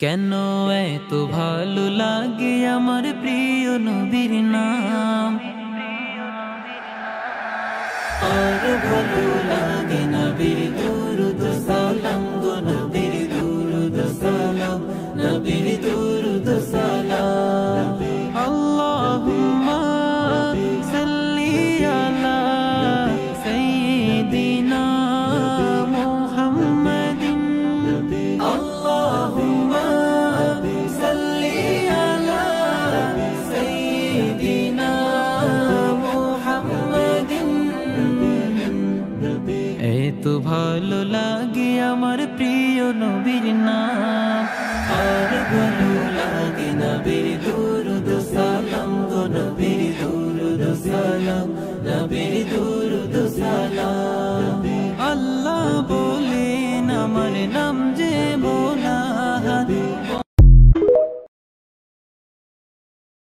কেন এত ভালো লাগে আমার প্রিয় নবীর নাম, আর ভালো লাগে নবীর দুরূদ সালাম গো, নবীর দুরূদ সালাম, নবীর দুরূদ সালাম। আল্লাহুম্মা সাল্লি আলা সাইয়্যিদিনা মুহাম্মাদিন, আল্লাহুম্মা সাল্লি আলা সাইয়্যিদিনা মুহাম্মাদিন। এত ভালো লাগে আমার প্রিয় নবীর নাম, আর